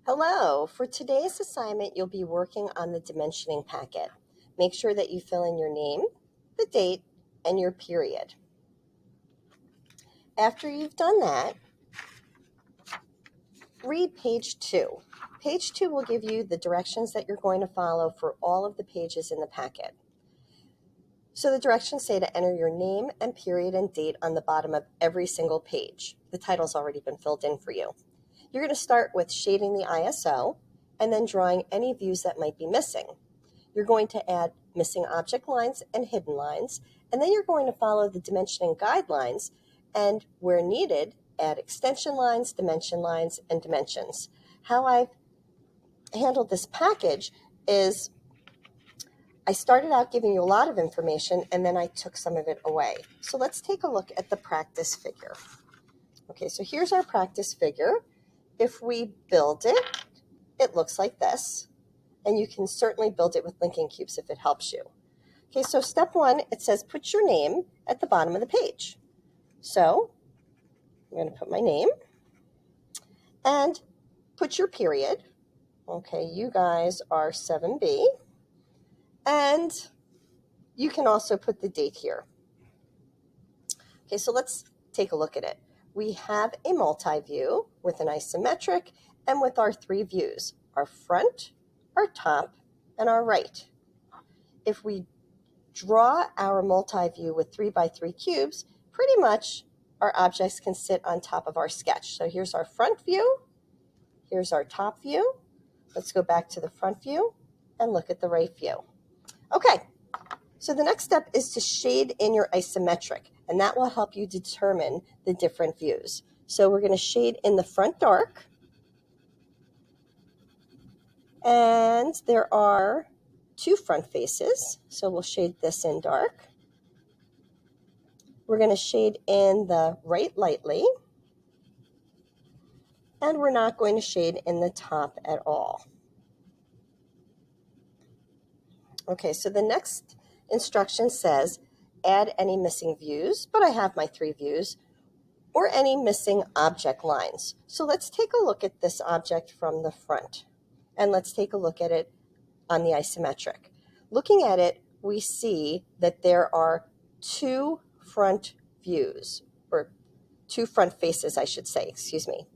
Hello. For today's assignment, you'll be working on the dimensioning packet. Make sure that you fill in your name, the date, and your period. After you've done that, read page 2. Page 2 will give you the directions that you're going to follow for all of the pages in the packet. So the directions say to enter your name and period and date on the bottom of every single page. The title's already been filled in for you. You're going to start with shading the ISO and then drawing any views that might be missing. You're going to add missing object lines and hidden lines, and then you're going to follow the dimensioning guidelines, and where needed, add extension lines, dimension lines, and dimensions. How I've handled this package is I started out giving you a lot of information, and then I took some of it away. So let's take a look at the practice figure. Okay, so here's our practice figure. If we build it, it looks like this. And you can certainly build it with linking cubes if it helps you. Okay, so step 1, it says put your name at the bottom of the page. So I'm going to put my name and put your period. Okay, you guys are 7B. And you can also put the date here. Okay, so let's take a look at it. We have a multi-view with an isometric and with our 3 views, our front, our top, and our right. If we draw our multi-view with 3 by 3 cubes, pretty much our objects can sit on top of our sketch. So here's our front view, here's our top view. Let's go back to the front view and look at the right view. Okay, so the next step is to shade in your isometric, and that will help you determine the different views. So we're going to shade in the front dark, and there are 2 front faces, so we'll shade this in dark. We're going to shade in the right lightly, and we're not going to shade in the top at all. Okay, so the next instruction says add any missing views, but I have my 3 views, or any missing object lines. So let's take a look at this object from the front, and let's take a look at it on the isometric. Looking at it, we see that there are 2 front views, or 2 front faces, I should say, excuse me.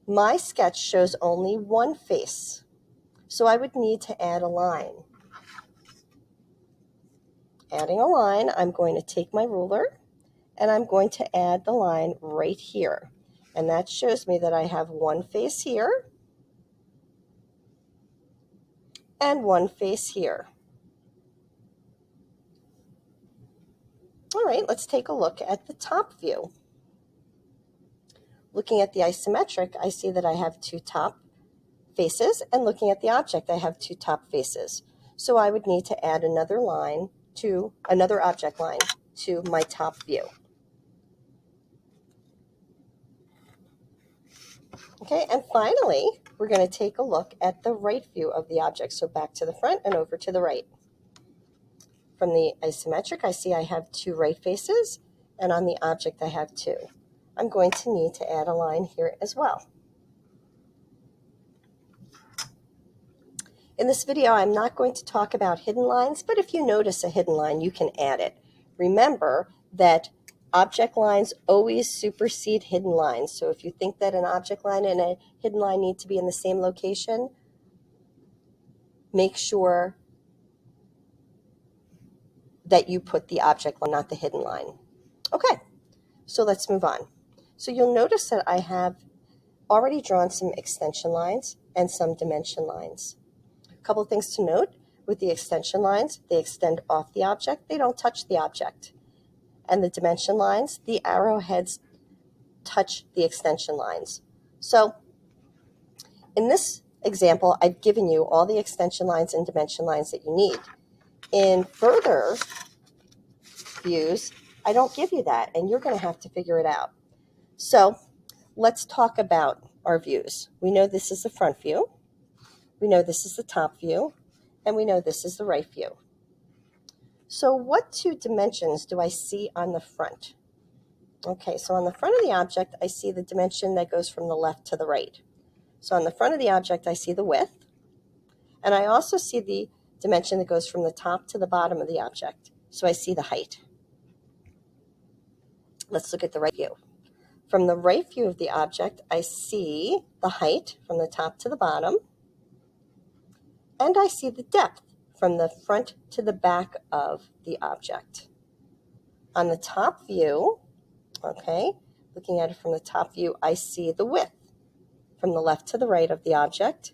My sketch shows only 1 face, so I would need to add a line. Adding a line, I'm going to take my ruler and I'm going to add the line right here. And that shows me that I have 1 face here and 1 face here. All right, let's take a look at the top view. Looking at the isometric, I see that I have 2 top faces, and looking at the object, I have 2 top faces. So I would need to add another object line to my top view. Okay, and finally, we're going to take a look at the right view of the object. So back to the front and over to the right. From the isometric, I see I have 2 right faces, and on the object, I have 2. I'm going to need to add a line here as well. In this video, I'm not going to talk about hidden lines, but if you notice a hidden line, you can add it. Remember that object lines always supersede hidden lines. So if you think that an object line and a hidden line need to be in the same location, make sure that you put the object line, not the hidden line. Okay, so let's move on. So you'll notice that I have already drawn some extension lines and some dimension lines. A couple things to note with the extension lines: they extend off the object, they don't touch the object. And the dimension lines, the arrowheads touch the extension lines. So in this example, I've given you all the extension lines and dimension lines that you need. In further views, I don't give you that, and you're going to have to figure it out. So let's talk about our views. We know this is the front view, we know this is the top view, and we know this is the right view. So what 2 dimensions do I see on the front? Okay, so on the front of the object, I see the dimension that goes from the left to the right. So on the front of the object, I see the width, and I also see the dimension that goes from the top to the bottom of the object. So I see the height. Let's look at the right view. From the right view of the object, I see the height from the top to the bottom, and I see the depth from the front to the back of the object. On the top view, okay, looking at it from the top view, I see the width from the left to the right of the object,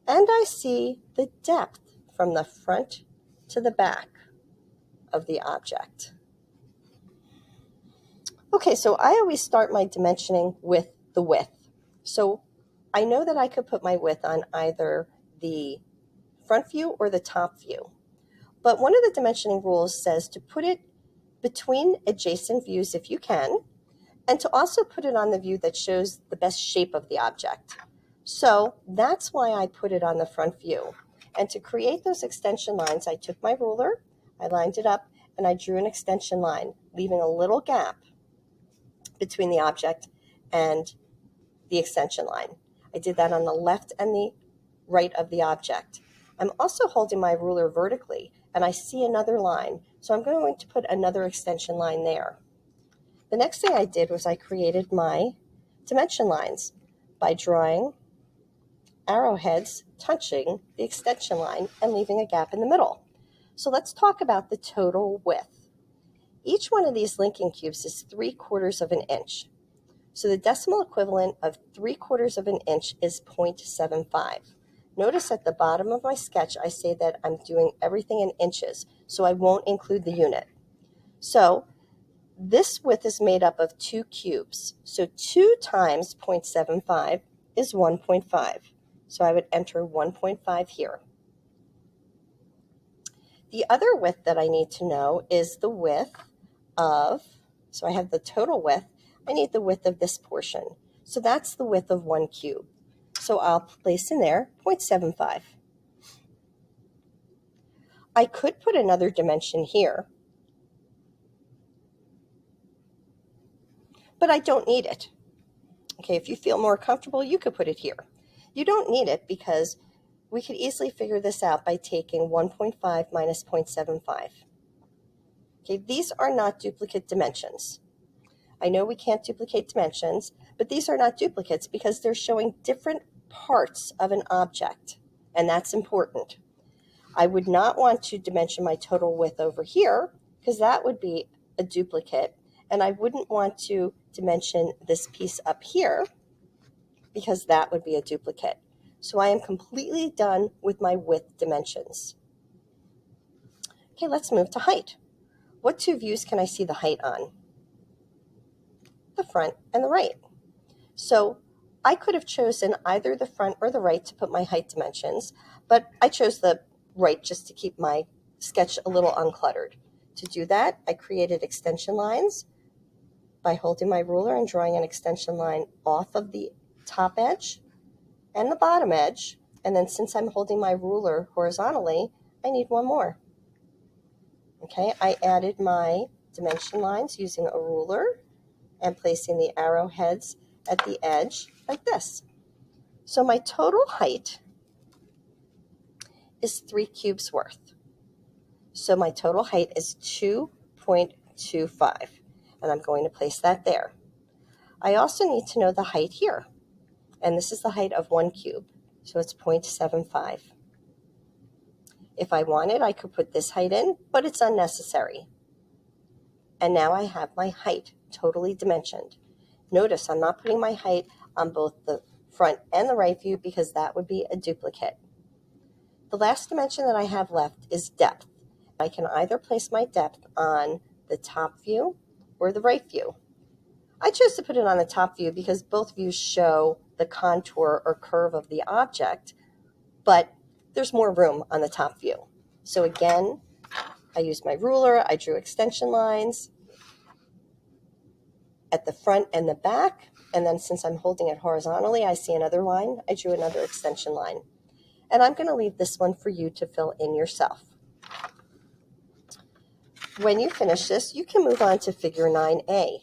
and I see the depth from the front to the back of the object. Okay, so I always start my dimensioning with the width. So I know that I could put my width on either the front view or the top view. But one of the dimensioning rules says to put it between adjacent views if you can, and to also put it on the view that shows the best shape of the object. So that's why I put it on the front view. And to create those extension lines, I took my ruler, I lined it up, and I drew an extension line, leaving a little gap between the object and the extension line. I did that on the left and the right of the object. I'm also holding my ruler vertically, and I see another line, so I'm going to put another extension line there. The next thing I did was I created my dimension lines by drawing arrowheads touching the extension line and leaving a gap in the middle. So let's talk about the total width. Each one of these linking cubes is 3/4 of an inch. So the decimal equivalent of 3/4 of an inch is 0.75. Notice at the bottom of my sketch, I say that I'm doing everything in inches, so I won't include the unit. So this width is made up of 2 cubes. So 2 times 0.75 is 1.5. So I would enter 1.5 here. The other width that I need to know is the width of, so I have the total width, I need the width of this portion. So that's the width of 1 cube. So I'll place in there 0.75. I could put another dimension here, but I don't need it. Okay, if you feel more comfortable, you could put it here. You don't need it because we could easily figure this out by taking 1.5 minus 0.75. Okay, these are not duplicate dimensions. I know we can't duplicate dimensions, but these are not duplicates because they're showing different parts of an object, and that's important. I would not want to dimension my total width over here because that would be a duplicate, and I wouldn't want to dimension this piece up here because that would be a duplicate. So I am completely done with my width dimensions. Okay, let's move to height. What 2 views can I see the height on? The front and the right. So I could have chosen either the front or the right to put my height dimensions, but I chose the right just to keep my sketch a little uncluttered. To do that, I created extension lines by holding my ruler and drawing an extension line off of the top edge and the bottom edge. And then since I'm holding my ruler horizontally, I need one more. Okay, I added my dimension lines using a ruler and placing the arrowheads at the edge like this. So my total height is 3 cubes worth. So my total height is 2.25, and I'm going to place that there. I also need to know the height here, and this is the height of 1 cube, so it's 0.75. If I wanted, I could put this height in, but it's unnecessary. And now I have my height totally dimensioned. Notice I'm not putting my height on both the front and the right view because that would be a duplicate. The last dimension that I have left is depth. I can either place my depth on the top view or the right view. I chose to put it on the top view because both views show the contour or curve of the object, but there's more room on the top view. So again, I used my ruler, I drew extension lines at the front and the back, and then since I'm holding it horizontally, I see another line, I drew another extension line. And I'm going to leave this one for you to fill in yourself. When you finish this, you can move on to figure 9A.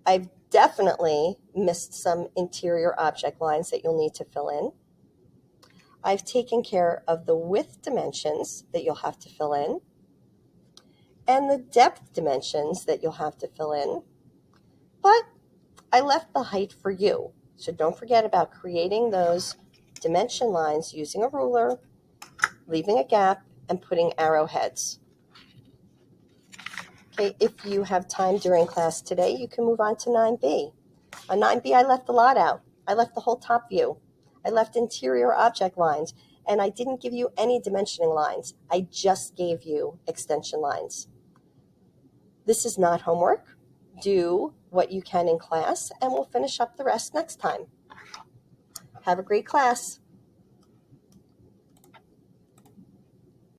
I've definitely missed some interior object lines that you'll need to fill in. I've taken care of the width dimensions that you'll have to fill in and the depth dimensions that you'll have to fill in. But I left the height for you. So don't forget about creating those dimension lines using a ruler, leaving a gap, and putting arrowheads. Okay, if you have time during class today, you can move on to 9B. On 9B, I left a lot out. I left the whole top view. I left interior object lines, and I didn't give you any dimensioning lines. I just gave you extension lines. This is not homework. Do what you can in class, and we'll finish up the rest next time. Have a great class.